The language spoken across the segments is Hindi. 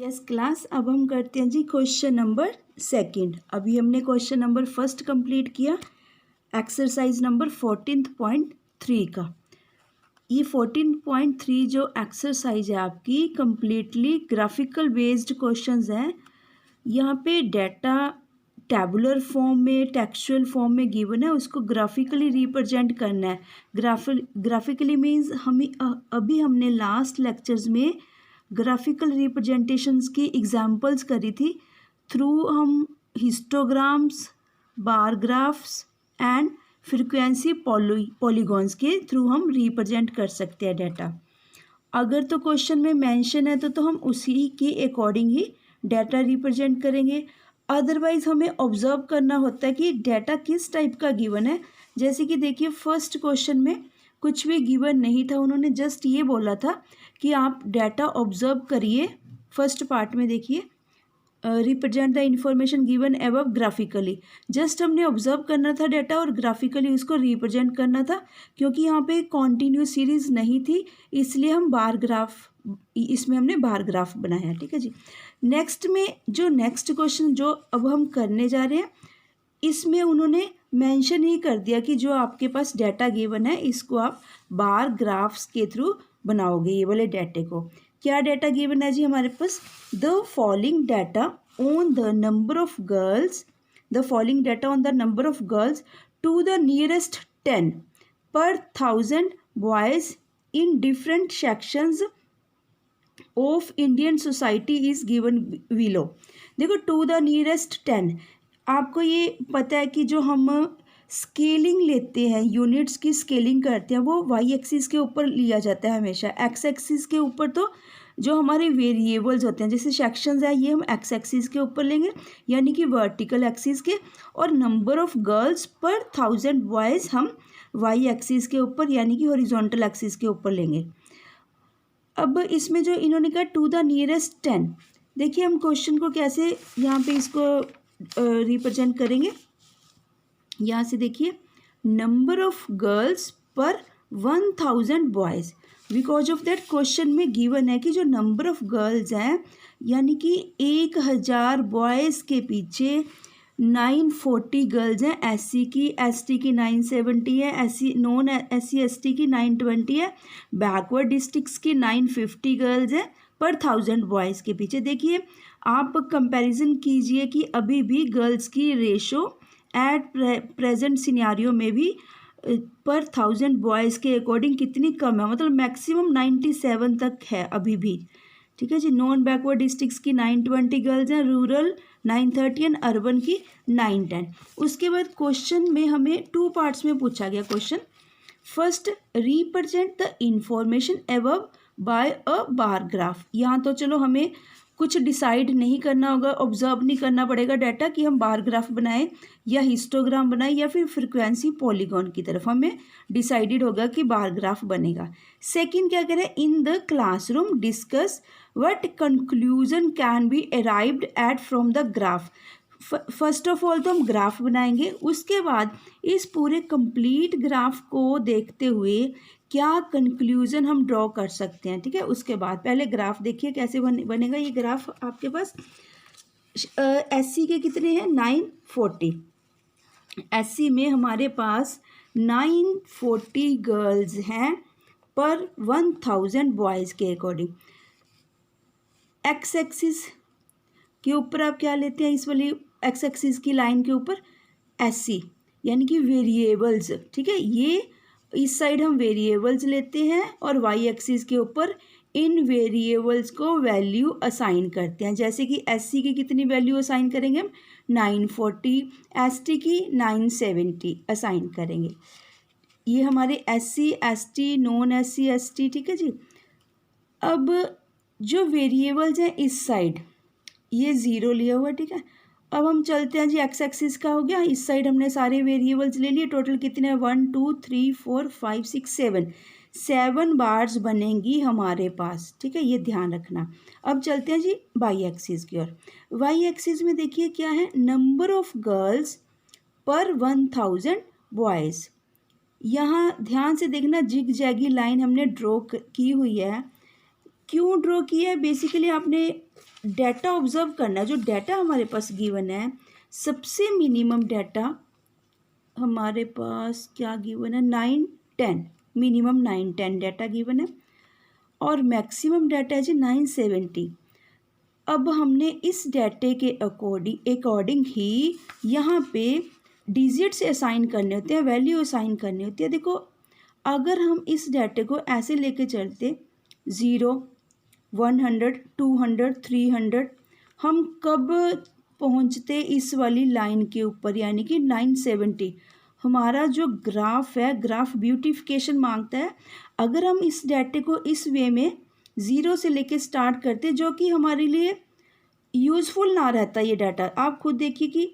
यस क्लास, अब हम करते हैं जी क्वेश्चन नंबर सेकंड। अभी हमने क्वेश्चन नंबर फर्स्ट कंप्लीट किया, एक्सरसाइज नंबर 14.3 का। ये 14.3 जो एक्सरसाइज है आपकी कंप्लीटली ग्राफिकल बेस्ड क्वेश्चंस हैं। यहाँ पे डाटा टैबुलर फॉर्म में, टेक्सचुअल फॉर्म में गिवन है, उसको ग्राफिकली रिप्रेजेंट करना है। ग्राफिकली मीन्स अभी हमने लास्ट लेक्चर्स में ग्राफिकल रिप्रेजेंटेशंस की एग्जांपल्स करी थी। थ्रू हम histograms, bar graphs and frequency polygons के थ्रू हम रिप्रेजेंट कर सकते हैं डाटा। अगर तो क्वेश्चन में मेंशन है तो हम उसी के अकॉर्डिंग ही डाटा रिप्रेजेंट करेंगे। अदरवाइज हमें ऑब्जर्व करना होता है कि डाटा किस टाइप का गिवन है। जैसे कि देखिए फर्स्ट क्वेश्चन में कुछ भी गिवन नहीं था, उन्होंने जस्ट ये बोला था कि आप डाटा ऑब्जर्व करिए। फर्स्ट पार्ट में देखिए, represent the information given above graphically. Just हमने ऑब्जर्व करना था डाटा और ग्राफिकली उसको रिप्रेजेंट करना था। क्योंकि यहाँ पे कॉन्टिन्यूस सीरीज नहीं थी, इसलिए हम बार ग्राफ, इसमें हमने बार ग्राफ बनाया। ठीक है जी। नेक्स्ट में जो नेक्स्ट क्वेश्चन जो अब हम करने जा रहे हैं, इसमें उन्होंने मेंशन ही कर दिया कि जो आपके पास डाटा गिवन है इसको आप बार ग्राफ्स के थ्रू बनाओगे। ये वाले डाटे को क्या डाटा गिवन है जी हमारे पास, the following data on the number of girls, the following data on the number of girls to the nearest 10 पर 1000 boys in different sections of Indian society is given below. देखो टू द नियरेस्ट 10, आपको ये पता है कि जो हम स्केलिंग लेते हैं, यूनिट्स की स्केलिंग करते हैं, वो वाई एक्सिस के ऊपर लिया जाता है हमेशा। एक्स एक्सिस के ऊपर तो जो हमारे वेरिएबल्स होते हैं, जैसे सेक्शंस है, ये हम एक्स एक्सिस के ऊपर लेंगे, यानी कि वर्टिकल एक्सिस के। और नंबर ऑफ गर्ल्स पर 1000 बॉयज़ हम वाई एक्सिस के ऊपर, यानी कि हॉरिजॉन्टल एक्सिस के ऊपर लेंगे। अब इसमें जो इन्होंने कहा टू द नियरेस्ट 10, देखिए हम क्वेश्चन को कैसे यहाँ पे इसको रिप्रेजेंट करेंगे। यहाँ से देखिए, नंबर ऑफ गर्ल्स पर 1000 boys, because of that question में गिवन है कि जो नंबर ऑफ गर्ल्स हैं, यानी कि 1000 बॉयज़ के पीछे 940 गर्ल्स हैं। एससी की, एसटी की 970 है, एससी नॉन एससी एसटी की 920 है, बैकवर्ड डिस्ट्रिक्ट्स की 950 गर्ल्स हैं पर 1000 बॉयज़ के पीछे। देखिए आप कंपैरिजन कीजिए कि अभी भी गर्ल्स की रेशो एट प्रेजेंट सिनेरियो में भी पर 1000 बॉयज़ के अकॉर्डिंग कितनी कम है, मतलब मैक्सिमम 97 तक है अभी भी। ठीक है जी। नॉन बैकवर्ड डिस्ट्रिक्ट्स की 920 गर्ल्स हैं, रूरल 930 एंड अर्बन की 910। उसके बाद क्वेश्चन में हमें 2 पार्ट्स में पूछा गया question. First, represent the information above by a bar graph. यहाँ तो चलो हमें कुछ डिसाइड नहीं करना होगा, ऑब्जर्व नहीं करना पड़ेगा डाटा कि हम बार ग्राफ बनाएं या हिस्टोग्राम बनाएं या फिर फ्रीक्वेंसी पॉलीगॉन की तरफ, हमें डिसाइडेड होगा कि बार ग्राफ बनेगा। सेकंड क्या करें, in the classroom discuss what conclusion can be arrived at from the graph. First of all तो हम ग्राफ बनाएंगे, उसके बाद इस पूरे कंप्लीट ग्राफ को देखते हुए क्या कंक्लूजन हम ड्रॉ कर सकते हैं। ठीक है, उसके बाद पहले ग्राफ देखिए कैसे बनेगा। ये ग्राफ आपके पास एससी के कितने हैं, 940। एससी में हमारे पास 940 गर्ल्स हैं पर 1000 बॉयज़ के अकॉर्डिंग। एक्स एक्सिस के ऊपर आप क्या लेते हैं, इस वाली एक्स एक्सिस की लाइन के ऊपर एससी, यानी कि वेरिएबल्स। ठीक है, ये इस साइड हम वेरिएबल्स लेते हैं और वाई एक्सिस के ऊपर इन वेरिएबल्स को वैल्यू असाइन करते हैं। जैसे कि एससी की कितनी वैल्यू असाइन करेंगे हम, 940, एसटी की 970 असाइन करेंगे। ये हमारे SC, ST, non SC, ST. ठीक है जी। अब जो वेरिएबल्स हैं इस साइड, ये 0 लिया हुआ। ठीक है, अब हम चलते हैं जी, एक्स एक्सिस का हो गया, इस साइड हमने सारे वेरिएबल्स ले लिए। टोटल कितने हैं, 1 2 3 4 5 6 7 बार्स बनेंगी हमारे पास। ठीक है, ये ध्यान रखना। अब चलते हैं जी वाई एक्सिस की ओर। वाई एक्सिस में देखिए क्या है, नंबर ऑफ गर्ल्स पर 1000 बॉयज़। यहाँ ध्यान से देखना, जिग जैगी लाइन हमने ड्रॉ की हुई है। क्यों ड्रॉ किया है? बेसिकली आपने डाटा ऑब्जर्व करना है। जो डाटा हमारे पास गिवन है, सबसे मिनिमम डाटा हमारे पास क्या गिवन है? 9 10, मिनिमम 9 10 डाटा गिवन है और मैक्सिमम डाटा है जी 970। अब हमने इस डाटे के अकॉर्डिंग ही यहाँ पे डिजिट्स असाइन करने होते हैं, वैल्यू असाइन करनी होती है। देखो, अगर हम इस डाटे को ऐसे लेके चलते 0 100 200 300, हम कब पहुँचते इस वाली लाइन के ऊपर, यानी कि 970। हमारा जो ग्राफ है, ग्राफ ब्यूटिफिकेशन मांगता है। अगर हम इस डाटे को इस वे में 0 से लेके स्टार्ट करते, जो कि हमारे लिए यूज़फुल ना रहता ये डाटा। आप खुद देखिए कि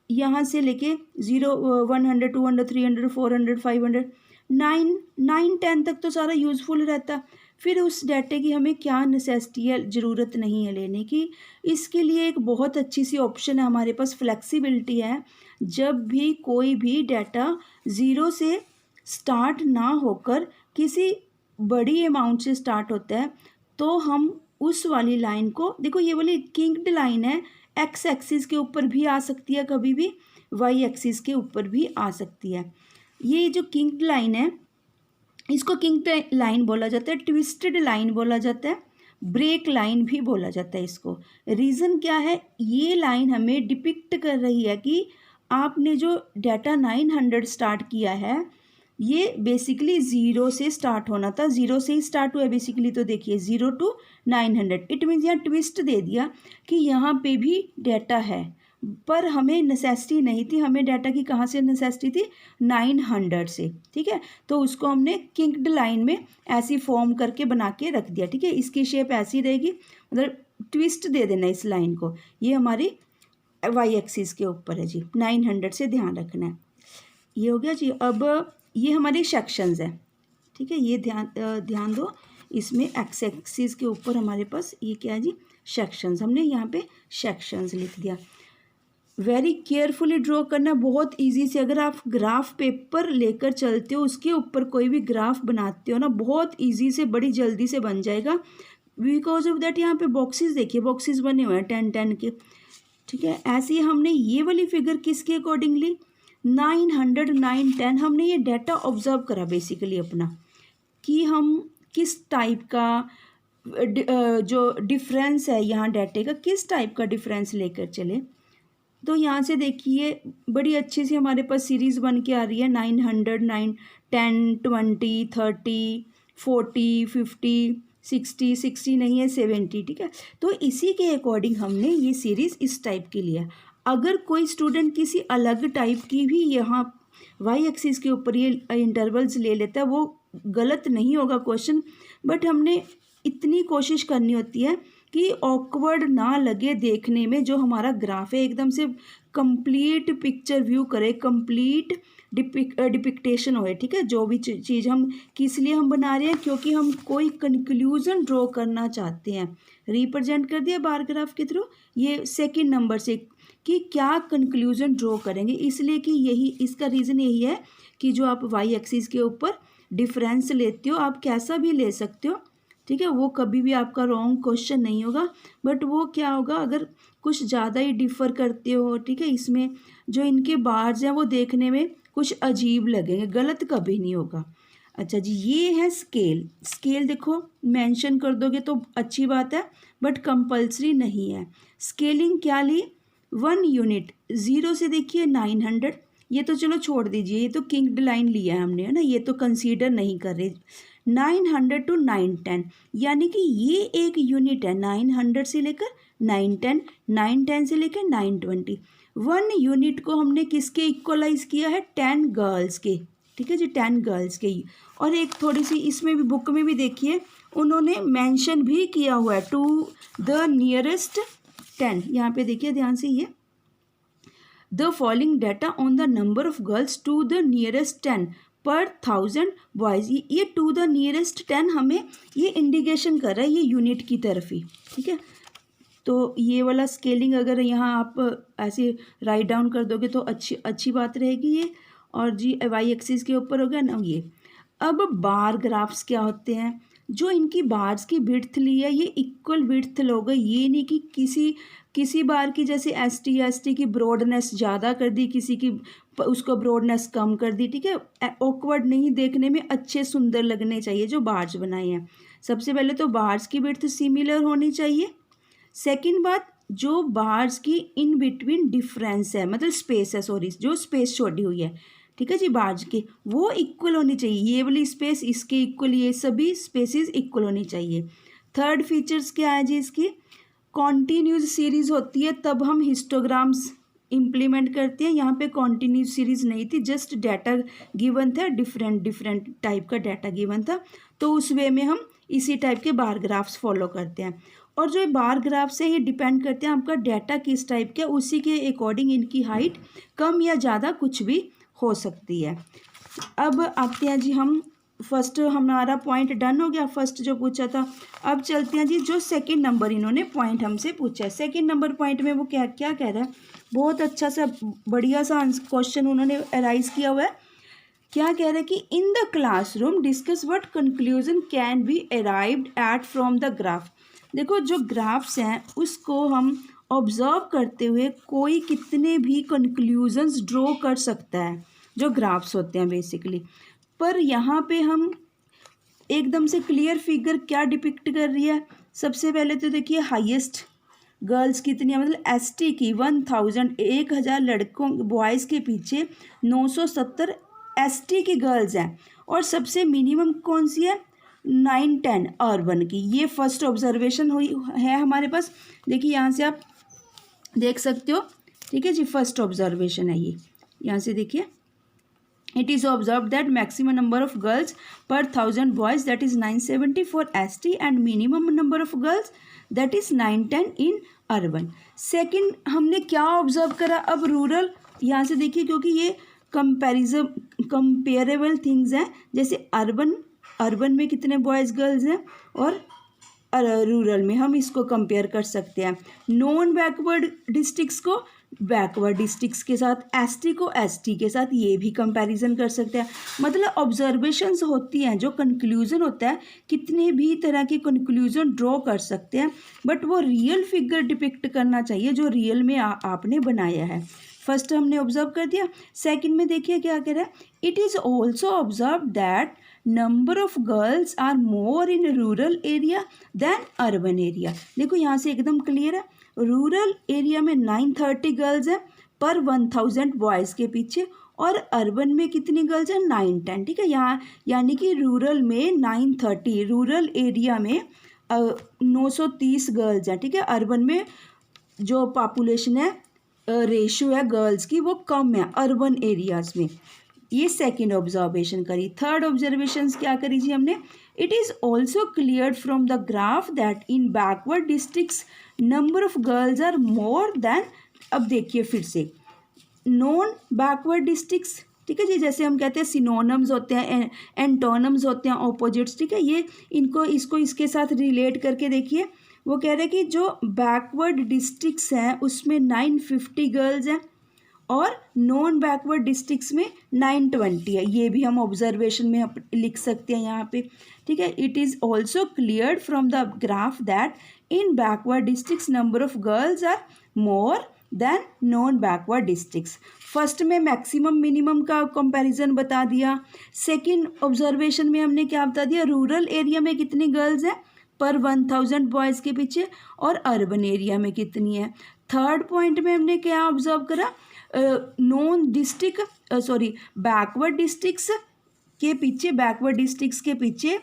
यहाँ से लेके 0 100 200 300 400 500 9 10 तक तो सारा यूज़फुल रहता। फिर उस डाटे की हमें क्या नेसेसिटी है, ज़रूरत नहीं है लेने की। इसके लिए एक बहुत अच्छी सी ऑप्शन है हमारे पास, फ्लेक्सिबिलिटी है। जब भी कोई भी डाटा 0 से स्टार्ट ना होकर किसी बड़ी अमाउंट से स्टार्ट होता है, तो हम उस वाली लाइन को, देखो ये वाली किंक्ड लाइन है, एक्स एक्सिस के ऊपर भी आ सकती है, कभी भी वाई एक्सिस के ऊपर भी आ सकती है। ये जो किंक्ड लाइन है, इसको किंक्ड लाइन बोला जाता है, ट्विस्टेड लाइन बोला जाता है, ब्रेक लाइन भी बोला जाता है इसको। रीज़न क्या है? ये लाइन हमें डिपिक्ट कर रही है कि आपने जो डाटा 900 स्टार्ट किया है, ये बेसिकली 0 से स्टार्ट होना था, 0 से ही स्टार्ट हुआ है बेसिकली। तो देखिए 0 to 900, इट मीन्स यहाँ ट्विस्ट दे दिया कि यहाँ पे भी डाटा है, पर हमें नेसेसिटी नहीं थी। हमें डाटा की कहाँ से नेसेसिटी थी? 900 से, ठीक है। तो उसको हमने किंक्ड लाइन में ऐसी फॉर्म करके बना के रख दिया, ठीक है। इसकी शेप ऐसी रहेगी, मतलब ट्विस्ट दे देना इस लाइन को। ये हमारी वाई एक्सिस के ऊपर है जी, 900 से ध्यान रखना है। ये हो गया जी। अब ये हमारे सेक्शंस है, ठीक है। ये ध्यान दो, इसमें एक्स एक्सिस के ऊपर हमारे पास ये क्या है जी? सेक्शंस। हमने यहाँ पे सेक्शंस लिख दिया। वेरी केयरफुली ड्रॉ करना, बहुत इजी से। अगर आप ग्राफ पेपर लेकर चलते हो, उसके ऊपर कोई भी ग्राफ बनाते हो ना, बहुत इजी से, बड़ी जल्दी से बन जाएगा। बिकॉज ऑफ दैट यहाँ पे बॉक्सेस देखिए, बॉक्सेस बने हुए हैं 10 10 के, ठीक है। ऐसे ही हमने ये वाली फिगर किसके अकॉर्डिंगली 900 9 10, हमने ये डाटा ऑब्जर्व करा बेसिकली अपना, कि हम किस टाइप का जो डिफरेंस है यहाँ डाटे का, किस टाइप का डिफरेंस लेकर चले। तो यहाँ से देखिए बड़ी अच्छी सी हमारे पास सीरीज़ बन के आ रही है, 900 9 10 20 30 40 50 60 60 नहीं है 70, ठीक है। तो इसी के अकॉर्डिंग हमने ये सीरीज़ इस टाइप की लिया। अगर कोई स्टूडेंट किसी अलग टाइप की भी यहाँ वाई एक्सिस के ऊपर ये इंटरवल्स ले लेता है, वो गलत नहीं होगा क्वेश्चन, बट हमने इतनी कोशिश करनी होती है कि ऑकवर्ड ना लगे देखने में। जो हमारा ग्राफ है एकदम से कंप्लीट पिक्चर व्यू करे, कंप्लीट डिपिक्टेशन होए, ठीक है। जो भी चीज़ हम किस लिए हम बना रहे हैं, क्योंकि हम कोई कंक्लूजन ड्रॉ करना चाहते हैं। रिप्रेजेंट कर दिया बार ग्राफ के थ्रू, ये सेकंड नंबर से, कि क्या कंक्लूजन ड्रॉ करेंगे। इसलिए कि यही इसका रीज़न यही है कि जो आप वाई एक्सिस के ऊपर डिफरेंस लेते हो, आप कैसा भी ले सकते हो, ठीक है। वो कभी भी आपका रॉन्ग क्वेश्चन नहीं होगा, बट वो क्या होगा अगर कुछ ज़्यादा ही डिफ़र करते हो, ठीक है। इसमें जो इनके बार्स हैं वो देखने में कुछ अजीब लगेंगे, गलत कभी नहीं होगा। अच्छा जी, ये है स्केल। स्केल देखो मेंशन कर दोगे तो अच्छी बात है, बट कंपल्सरी नहीं है। स्केलिंग क्या ली? 1 यूनिट, 0 से देखिए 900, ये तो चलो छोड़ दीजिए, ये तो किंक्ड लाइन लिया है हमने, है ना, ये तो कंसीडर नहीं कर रहे। 900 to 910, यानी कि ये एक यूनिट है, 900 से लेकर 910, 910 से लेकर 920। 1 यूनिट को हमने किसके इक्वलाइज किया है? 10 गर्ल्स के, ठीक है जी, 10 गर्ल्स के। और एक थोड़ी सी इसमें भी बुक में भी देखिए उन्होंने मेंशन भी किया हुआ है, टू द नियरेस्ट 10। यहाँ पे देखिए ध्यान से, ये the following data on the number of girls to the nearest 10 पर 1000 बॉयज़। ये टू द नियरेस्ट 10 हमें ये इंडिकेशन कर रहा है, ये यूनिट की तरफ ही, ठीक है। तो ये वाला स्केलिंग अगर यहाँ आप ऐसे राइट डाउन कर दोगे तो अच्छी बात रहेगी ये। और जी वाई एक्सिस के ऊपर हो गया ना ये। अब बार ग्राफ्स क्या होते हैं? जो इनकी बार्स की विड्थ ली है ये इक्वल विड्थ लोगे, ये नहीं कि किसी बार की जैसे एस टी की ब्रॉडनेस ज़्यादा कर दी, किसी की उसको ब्रॉडनेस कम कर दी, ठीक है। ऑकवर्ड नहीं, देखने में अच्छे सुंदर लगने चाहिए जो बार्स बनाए हैं। सबसे पहले तो बार्स की विड्थ सिमिलर होनी चाहिए। सेकंड बात, जो बार्स की इन बिटवीन डिफरेंस है, मतलब स्पेस है, सॉरी, जो स्पेस छोड़ी हुई है, ठीक है जी, बार्स की, वो इक्वल होनी चाहिए। ये वाली स्पेस इसके इक्वल, ये सभी स्पेसिस इक्वल होनी चाहिए। थर्ड फीचर्स क्या है जी इसकी, कॉन्टीन्यूस सीरीज होती है तब हम हिस्टोग्राम्स इम्प्लीमेंट करते हैं। यहाँ पे कॉन्टीन्यूस सीरीज नहीं थी, जस्ट डाटा गिवन था, डिफरेंट टाइप का डाटा गिवन था, तो उस वे में हम इसी टाइप के बार ग्राफ्स फॉलो करते हैं। और जो बार ग्राफ्स हैं ये डिपेंड करते हैं आपका डाटा किस टाइप का, उसी के अकॉर्डिंग इनकी हाइट कम या ज़्यादा कुछ भी हो सकती है। अब आते हैं जी हम, फर्स्ट हमारा पॉइंट डन हो गया, फर्स्ट जो पूछा था। अब चलते हैं जी जो सेकंड नंबर इन्होंने पॉइंट हमसे पूछा है। सेकंड नंबर पॉइंट में वो क्या क्या कह रहा है, बहुत अच्छा सा बढ़िया सा क्वेश्चन उन्होंने अराइज किया हुआ है। क्या कह रहे हैं कि in the classroom discuss what conclusion can be arrived at from the graph. देखो जो ग्राफ्स हैं उसको हम ऑब्जर्व करते हुए कोई कितने भी कंक्लूजन्स ड्रॉ कर सकता है, जो ग्राफ्स होते हैं बेसिकली। पर यहाँ पे हम एकदम से क्लियर फिगर क्या डिपिक्ट कर रही है, सबसे पहले तो देखिए हाईएस्ट गर्ल्स कितनी है, मतलब एसटी की 1000 लड़कों बॉयज़ के पीछे 970 एसटी की गर्ल्स हैं। और सबसे मिनिमम कौन सी है, 910 अर्बन की। ये फर्स्ट ऑब्जर्वेशन हुई है हमारे पास, देखिए यहाँ से आप देख सकते हो, ठीक है जी, फर्स्ट ऑब्जर्वेशन है ये, यहाँ से देखिए। It is observed that maximum number of girls per 1000 boys, that is 970 for ST, and minimum number of girls, that is 910 in urban. Second हमने क्या ऑब्जर्व करा, अब रूरल, यहाँ से देखिए क्योंकि ये कंपेरेबल थिंग्स हैं, जैसे अर्बन में कितने बॉयज़ गर्ल्स हैं और रूरल में हम इसको कंपेयर कर सकते हैं। नॉन बैकवर्ड डिस्ट्रिक्ट्स को बैकवर्ड डिस्ट्रिक्ट्स के साथ, एसटी को एसटी के साथ, ये भी कंपैरिजन कर सकते हैं। मतलब ऑब्जर्वेशंस होती हैं, जो कंक्लूजन होता है, कितने भी तरह की कंक्लूजन ड्रॉ कर सकते हैं, बट वो रियल फिगर डिपिक्ट करना चाहिए जो रियल में आपने बनाया है। फर्स्ट हमने ऑब्जर्व कर दिया। सेकंड में देखिए क्या कह रहा है, it is also observe that number of girls are more in rural area than urban area. देखो यहाँ से एकदम क्लियर है, रूरल एरिया में 930 गर्ल्स हैं पर 1000 बॉयज़ के पीछे, और अर्बन में कितनी गर्ल्स हैं, 910, ठीक है। यहाँ यानी कि रूरल में 930, रूरल एरिया में 930 गर्ल्स हैं, ठीक है। अर्बन में जो पॉपुलेशन है, रेशियो है गर्ल्स की, वो कम है अर्बन एरियाज़ में। ये सेकंड ऑब्जर्वेशन करी। थर्ड ऑब्जर्वेशन क्या करी जी हमने, it is also clear from the graph that in backward districts number of girls are more than, अब देखिए फिर से, नॉन बैकवर्ड डिस्ट्रिक्ट्स, ठीक है जी, जैसे हम कहते हैं सिनोनम्स होते हैं, एंटोनम्स होते हैं, ऑपोजिट्स, ठीक है। ये इनको इसको इसके साथ रिलेट करके देखिए, वो कह रहे हैं कि जो बैकवर्ड डिस्ट्रिक्ट्स हैं उसमें 950 गर्ल्स हैं और नॉन बैकवर्ड डिस्ट्रिक्ट्स में 920 है। ये भी हम ऑब्जर्वेशन में लिख सकते हैं यहाँ पे, ठीक है। It is also clear from the graph that in backward districts number of girls are more than non backward districts. First में मैक्सिमम मिनिमम का कंपैरिजन बता दिया। सेकंड ऑब्जर्वेशन में हमने क्या बता दिया, रूरल एरिया में कितनी गर्ल्स हैं पर 1000 बॉयज़ के पीछे, और अर्बन एरिया में कितनी है। थर्ड पॉइंट में हमने क्या ऑब्जर्व करा, बैकवर्ड डिस्ट्रिक्ट्स के पीछे, बैकवर्ड डिस्ट्रिक्ट्स के पीछे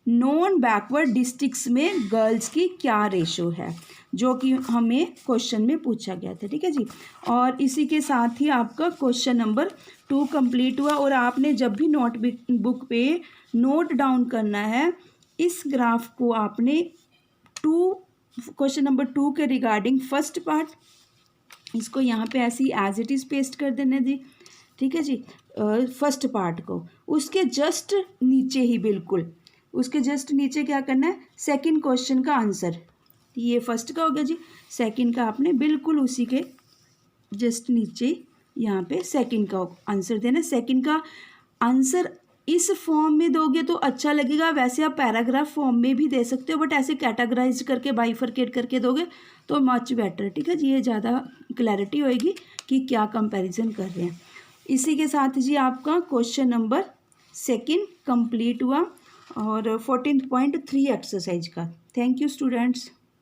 नॉन बैकवर्ड डिस्ट्रिक्ट्स में गर्ल्स की क्या रेशो है, जो कि हमें क्वेश्चन में पूछा गया था, ठीक है जी। और इसी के साथ ही आपका क्वेश्चन नंबर 2 कंप्लीट हुआ। और आपने जब भी नोट बुक पे नोट डाउन करना है, इस ग्राफ को आपने क्वेश्चन नंबर 2 के रिगार्डिंग फर्स्ट पार्ट, इसको यहाँ पे ऐसे ही एज इट इज़ पेस्ट कर देना जी, ठीक है जी। फर्स्ट पार्ट को उसके जस्ट नीचे ही, बिल्कुल उसके जस्ट नीचे क्या करना है, सेकंड क्वेश्चन का आंसर, ये फर्स्ट का हो गया जी। सेकंड का आपने बिल्कुल उसी के जस्ट नीचे यहाँ पे सेकंड का आंसर देना। सेकंड का आंसर इस फॉर्म में दोगे तो अच्छा लगेगा, वैसे आप पैराग्राफ फॉर्म में भी दे सकते हो, बट ऐसे कैटेगराइज करके बाइफरकेट करके दोगे तो मच बेटर। ठीक है जी, ये ज़्यादा क्लैरिटी होएगी कि क्या कंपैरिजन कर रहे हैं। इसी के साथ जी आपका क्वेश्चन नंबर 2 कंप्लीट हुआ और 14.3 एक्सरसाइज का। Thank you students.